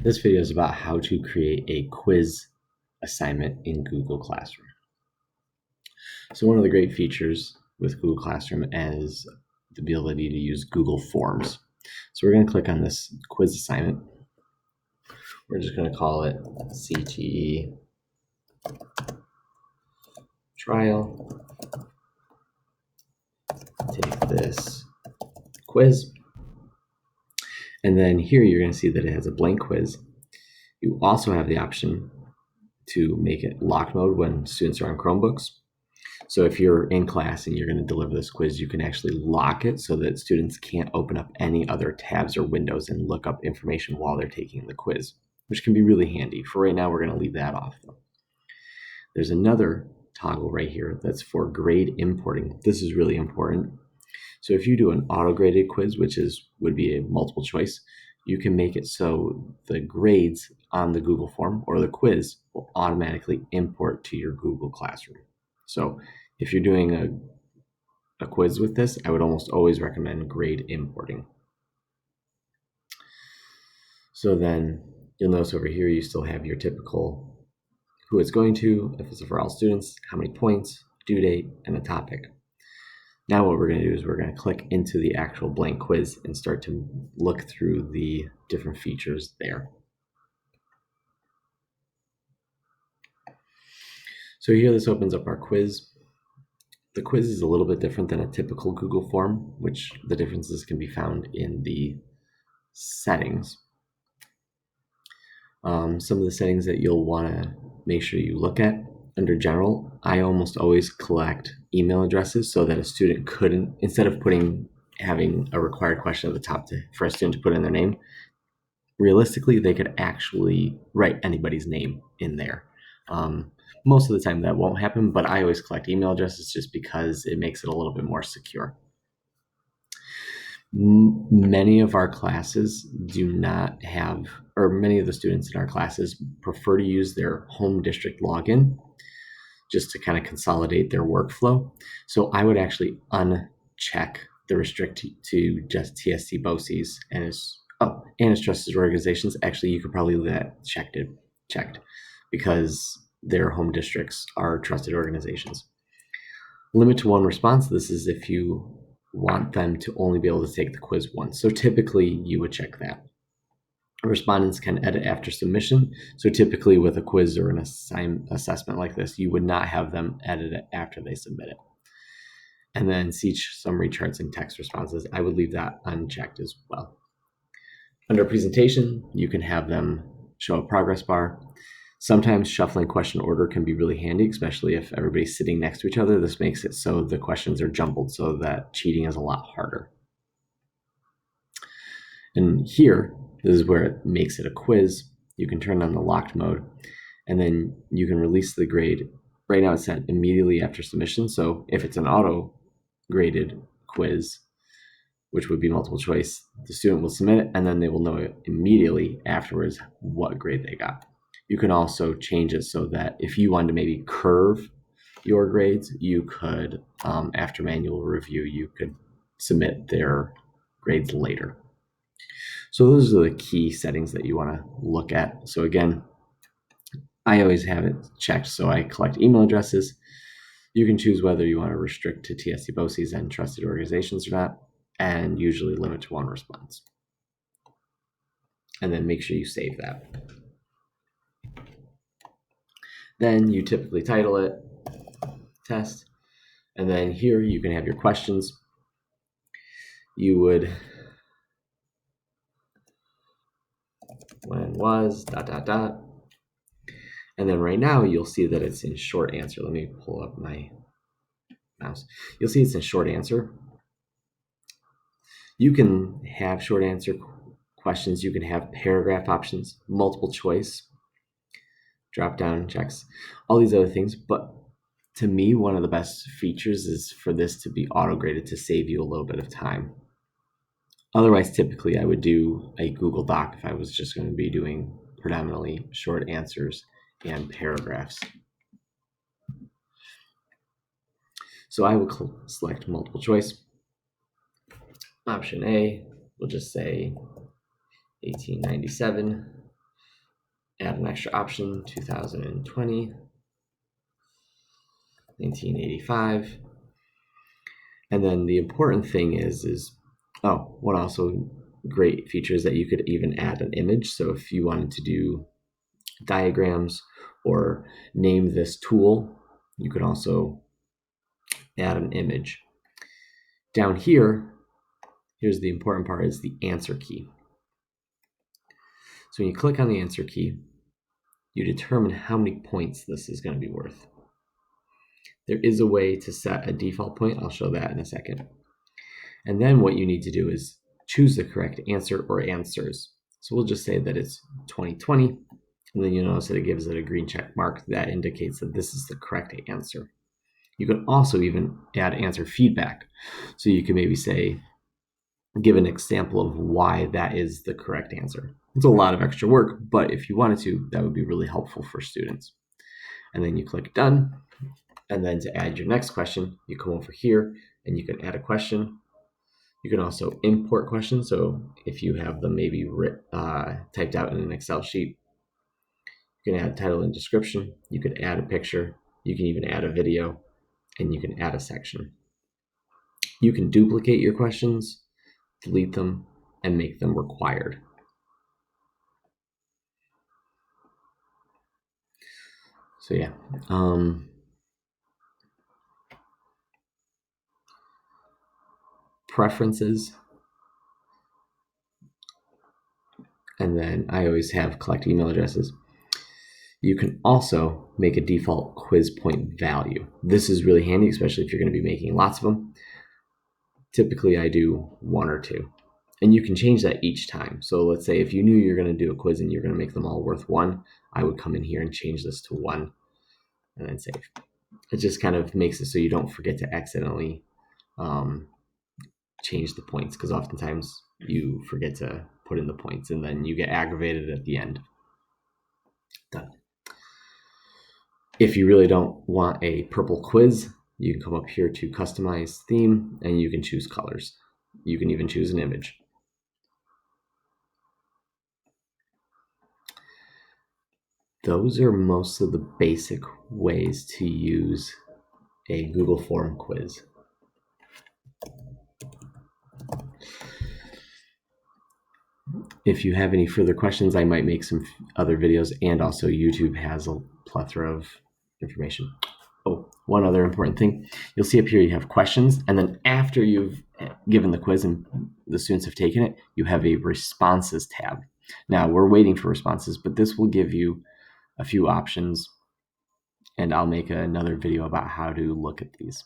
This video is about how to create a quiz assignment in Google Classroom. So one of the great features with Google Classroom is the ability to use Google Forms. So we're going to click on this quiz assignment. We're just going to call it CTE trial. Take this quiz. And then here you're going to see that it has a blank quiz. You also have the option to make it lock mode when students are on Chromebooks. So if you're in class and you're going to deliver this quiz, you can actually lock it so that students can't open up any other tabs or windows and look up information while they're taking the quiz, which can be really handy. For right now, we're going to leave that off though. There's another toggle right here that's for grade importing. This is really important. So if you do an auto-graded quiz, which would be a multiple choice, you can make it so the grades on the Google form or the quiz will automatically import to your Google Classroom. So if you're doing a quiz with this, I would almost always recommend grade importing. So then you'll notice over here you still have your typical who it's going to, if it's for all students, how many points, due date, and a topic. Now what we're going to do is we're going to click into the actual blank quiz and start to look through the different features there. So here this opens up our quiz. The quiz is a little bit different than a typical Google form, which the differences can be found in the settings. Some of the settings that you'll want to make sure you look at under general, I almost always collect email addresses so that a student couldn't, instead of having a required question at the top for a student to put in their name, realistically, they could actually write anybody's name in there. Most of the time that won't happen, but I always collect email addresses just because it makes it a little bit more secure. Many of our classes do not have, or many of the students in our classes prefer to use their home district login just to kind of consolidate their workflow. So I would actually uncheck the restrict to just TSC BOCES and its trusted organizations. Actually, you could probably leave that checked because their home districts are trusted organizations. Limit to one response. This is if you want them to only be able to take the quiz once. So typically you would check that. Respondents can edit after submission. So typically with a quiz or an assessment like this, you would not have them edit it after they submit it. And then see summary charts and text responses. I would leave that unchecked as well. Under presentation, you can have them show a progress bar. Sometimes shuffling question order can be really handy, especially if everybody's sitting next to each other. This makes it so the questions are jumbled so that cheating is a lot harder. And here, this is where it makes it a quiz. You can turn on the locked mode, and then you can release the grade. Right now it's sent immediately after submission. So if it's an auto-graded quiz, which would be multiple choice, the student will submit it, and then they will know immediately afterwards what grade they got. You can also change it so that if you wanted to maybe curve your grades, you could, after manual review, you could submit their grades later. So those are the key settings that you want to look at. So again, I always have it checked. So I collect email addresses. You can choose whether you want to restrict to TSC BOCES and trusted organizations or not, and usually limit to one response. And then make sure you save that. Then you typically title it test. And then here you can have your questions. You would, when was, ... And then right now you'll see that it's in short answer. Let me pull up my mouse. You'll see it's in short answer. You can have short answer questions. You can have paragraph options, multiple choice, drop down checks, all these other things. But to me, one of the best features is for this to be auto-graded to save you a little bit of time. Otherwise, typically I would do a Google Doc if I was just going to be doing predominantly short answers and paragraphs. So I will select multiple choice. Option A, we'll just say 1897. add an extra option, 2020, 1985. And then the important thing is one also great feature is that you could even add an image. So if you wanted to do diagrams or name this tool, you could also add an image. Down here, here's the important part, is the answer key. So when you click on the answer key, you determine how many points this is going to be worth. There is a way to set a default point. I'll show that in a second. And then what you need to do is choose the correct answer or answers. So we'll just say that it's 2020, and then you'll notice that it gives it a green check mark that indicates that this is the correct answer. You can also even add answer feedback. So you can maybe say, give an example of why that is the correct answer. It's a lot of extra work, but if you wanted to, that would be really helpful for students. And then you click done. And then to add your next question, you come over here and you can add a question. You can also import questions. So if you have them maybe typed out in an Excel sheet, you can add title and description. You could add a picture. You can even add a video, and you can add a section. You can duplicate your questions, delete them, and make them required. So yeah. Preferences. And then I always have collect email addresses. You can also make a default quiz point value. This is really handy, especially if you're going to be making lots of them. Typically, I do 1 or 2. And you can change that each time. So let's say if you knew you're going to do a quiz and you're going to make them all worth 1, I would come in here and change this to 1 and then save. It just kind of makes it so you don't forget to accidentally change the points, because oftentimes you forget to put in the points and then you get aggravated at the end. Done. If you really don't want a purple quiz, you can come up here to customize theme and you can choose colors. You can even choose an image. Those are most of the basic ways to use a Google Form quiz. If you have any further questions, I might make some other videos, and also YouTube has a plethora of information. Oh, one other important thing. You'll see up here you have questions, and then after you've given the quiz and the students have taken it, you have a responses tab. Now, we're waiting for responses, but this will give you a few options, and I'll make another video about how to look at these.